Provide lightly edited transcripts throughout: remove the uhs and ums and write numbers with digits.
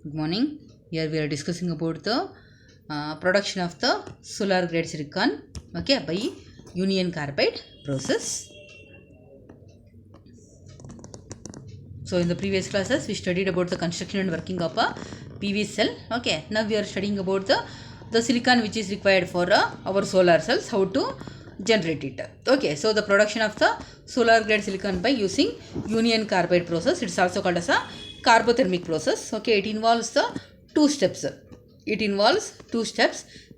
Good morning. Here we are discussing about the production of the solar grade silicon, okay, by union carbide process. So in the previous classes we studied about the construction and working of a PV cell. Okay, now we are studying about the silicon which is required for our solar cells, how to generate it. Okay, so the production of the solar grade silicon by using union carbide process, it's also called as a carbothermic process. Okay, it involves the two steps.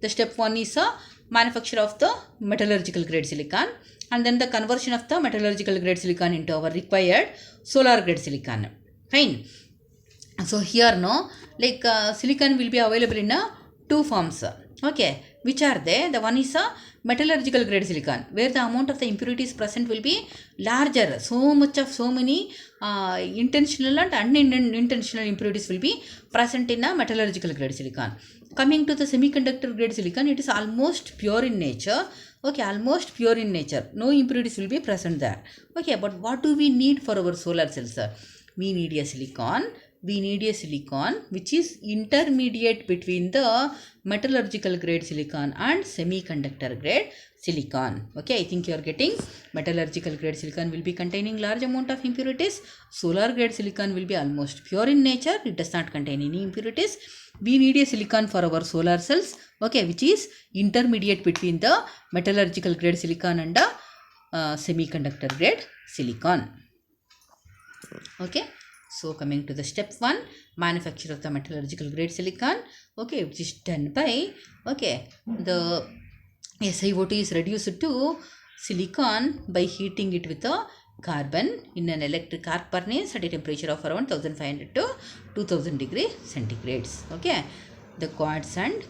The step one is a manufacture of the metallurgical grade silicon, and then the conversion of the metallurgical grade silicon into our required solar grade silicon. Fine. So here silicon will be available in two forms. Okay, which are they? The one is a metallurgical grade silicon, where the amount of the impurities present will be larger. So many intentional and unintentional impurities will be present in a metallurgical grade silicon. Coming to the semiconductor grade silicon, it is almost pure in nature. Okay, almost pure in nature. No impurities will be present there. Okay, but what do we need for our solar cells? We need a silicon which is intermediate between the metallurgical grade silicon and semiconductor grade silicon. Okay, I think you are getting. Metallurgical grade silicon will be containing large amount of impurities. Solar grade silicon will be almost pure in nature. It does not contain any impurities. We need a silicon for our solar cells, okay, which is intermediate between the metallurgical grade silicon and the semiconductor grade silicon. Okay, so coming to the step 1, manufacture of the metallurgical grade silicon, okay, which is done by, okay, the SiO2 is reduced to silicon by heating it with a carbon in an electric arc furnace at a temperature of around 1500 to 2000 degree centigrades. Okay, the quartz and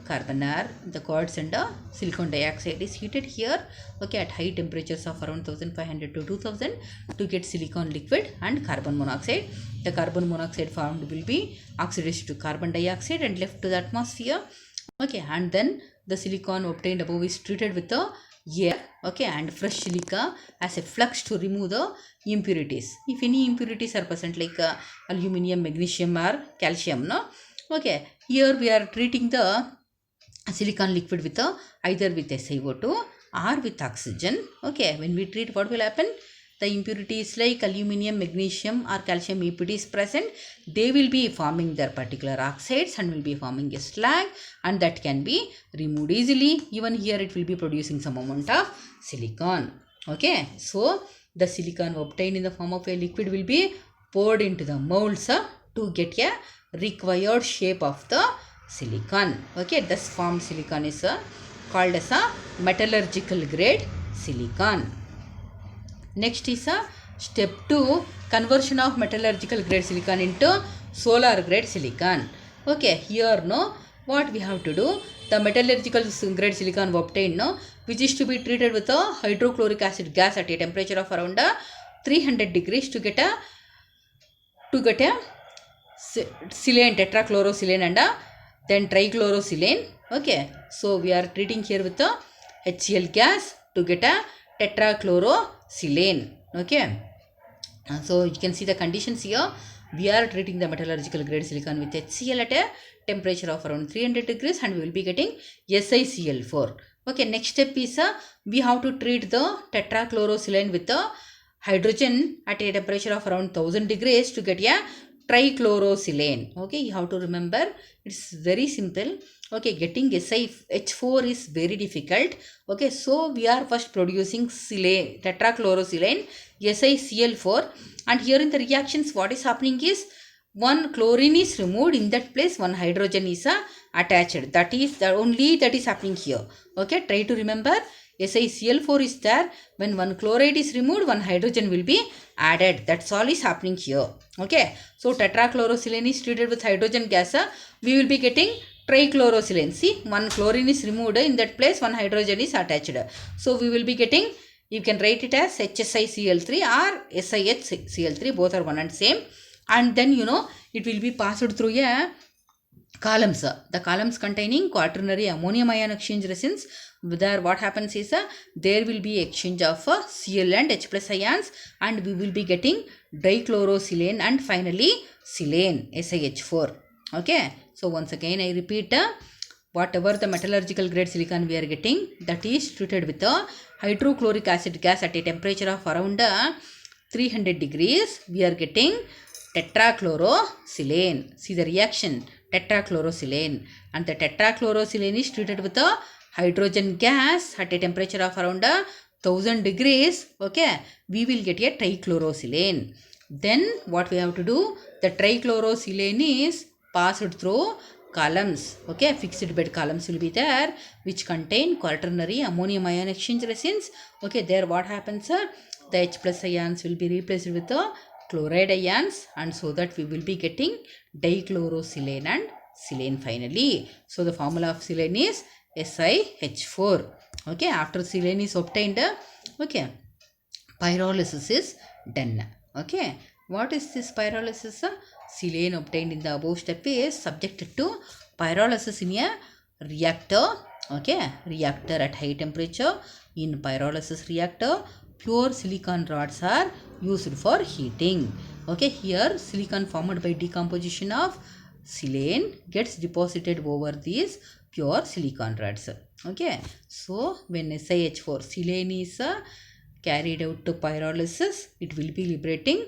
silicon dioxide is heated here, okay, at high temperatures of around 1500 to 2000 to get silicon liquid and carbon monoxide. The carbon monoxide formed will be oxidized to carbon dioxide and left to the atmosphere. Okay, and then the silicon obtained above is treated with the air, okay, and fresh silica as a flux to remove the impurities. If any impurities are present like aluminium, magnesium or calcium, no, okay, here we are treating the silicon liquid with either with SiO2 or with oxygen. Okay, when we treat, what will happen? The impurities like aluminium, magnesium or calcium, if it is present, they will be forming their particular oxides and will be forming a slag, and that can be removed easily. Even here it will be producing some amount of silicon. Okay, so the silicon obtained in the form of a liquid will be poured into the molds to get a required shape of the silicon. Okay, thus formed silicon is called as a metallurgical grade silicon. Next is a step 2, conversion of metallurgical grade silicon into solar grade silicon. Okay, here what we have to do, the metallurgical grade silicon obtained which is to be treated with a hydrochloric acid gas at a temperature of around 300 degrees to get a silane, tetrachlorosilane and then trichlorosilane. Okay, so we are treating here with a HCl gas to get a tetrachlorosilane. Okay, so you can see the conditions here. We are treating the metallurgical grade silicon with HCl at a temperature of around 300 degrees and we will be getting SiCl4. Okay, next step is we have to treat the tetrachlorosilane with the hydrogen at a temperature of around 1000 degrees to get a trichlorosilane. Okay, you have to remember, it's very simple. Okay, getting SiH4 is very difficult. Okay, so we are first producing silane, tetrachlorosilane, SiCl4, and here in the reactions what is happening is one chlorine is removed, in that place one hydrogen is attached. That is happening here. Okay, try to remember, SiCl4 is there. When one chloride is removed, one hydrogen will be added. That's all is happening here. Okay, so tetrachlorosilane is treated with hydrogen gas. We will be getting trichlorosilane. See, one chlorine is removed, in that place one hydrogen is attached. So we will be getting, you can write it as HSiCl3 or SiHCl3, both are one and same. And then it will be passed through a columns. The columns containing quaternary ammonium ion exchange resins. There what happens is there will be exchange of Cl and H plus ions, and we will be getting dichlorosilane and finally silane, SiH4. Okay, so once again I repeat, whatever the metallurgical grade silicon we are getting, that is treated with a hydrochloric acid gas at a temperature of around 300 degrees. We are getting tetrachlorosilane. See the reaction, tetrachlorosilane, and the tetrachlorosilane is treated with a hydrogen gas at a temperature of around 1000 degrees. Okay, we will get a trichlorosilane. Then what we have to do, the trichlorosilane is passed through columns. Okay, fixed bed columns will be there which contain quaternary ammonium ion exchange resins. Okay, there what happens, the H plus ions will be replaced with the chloride ions, and so that we will be getting dichlorosilane and silane finally. So the formula of silane is SiH4. Okay, after silane is obtained, okay, pyrolysis is done. Okay, what is this pyrolysis? Silane obtained in the above step is subjected to pyrolysis in a reactor. Okay, reactor at high temperature. In pyrolysis reactor, pure silicon rods are used for heating. Okay, here silicon formed by decomposition of silane gets deposited over these pure silicon rods. Okay, so when SiH4 silane is carried out to pyrolysis, it will be liberating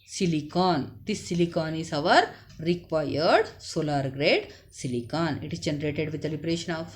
silicon. This silicon is our required solar grade silicon. It is generated with the liberation of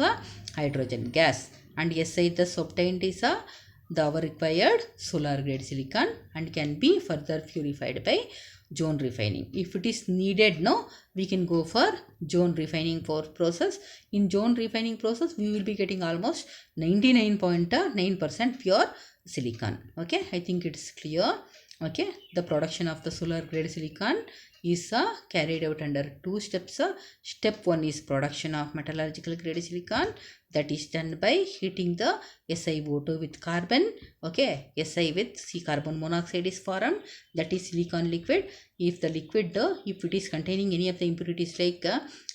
hydrogen gas, and Si thus obtained is our required solar grade silicon and can be further purified by zone refining. If it is needed, no, we can go for zone refining process. In zone refining process, we will be getting almost 99.9% pure silicon. Okay, I think it's clear. Okay, the production of the solar grade silicon is carried out under two steps. Step 1 is production of metallurgical grade silicon, that is done by heating the SiO2 with carbon. Okay, Si with C carbon monoxide is formed, that is silicon liquid. If the liquid, if it is containing any of the impurities like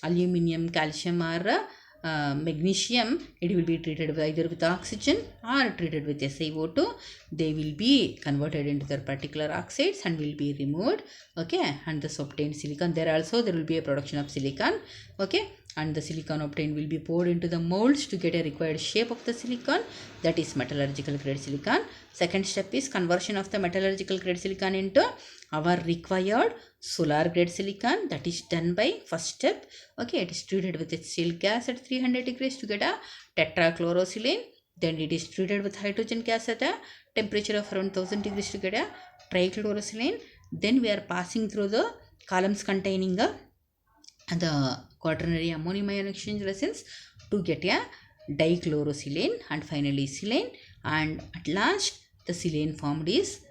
aluminum, calcium or magnesium, it will be treated with either with oxygen or treated with SiO2. They will be converted into their particular oxides and will be removed. Okay, and thus obtained silicon, there will be a production of silicon. Okay, and the silicon obtained will be poured into the molds to get a required shape of the silicon, that is metallurgical grade silicon. Second step is conversion of the metallurgical grade silicon into our required solar grade silicon, that is done by first step. Okay, it is treated with HCl gas at 300 degrees to get a tetrachlorosilane. Then it is treated with hydrogen gas at a temperature of around 1000 degrees to get a trichlorosilane. Then we are passing through the columns containing the quaternary ammonium ion exchange resins to get a dichlorosilane and finally silane, and at last the silane formed is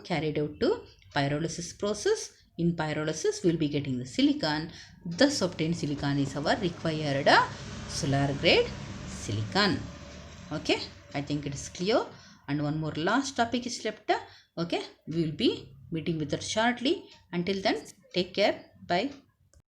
carried out to pyrolysis process. In pyrolysis we will be getting the silicon. Thus obtained silicon is our required solar grade silicon. Okay, I think it is clear. And one more last topic is left. Okay, we will be meeting with that shortly. Until then, take care. Bye.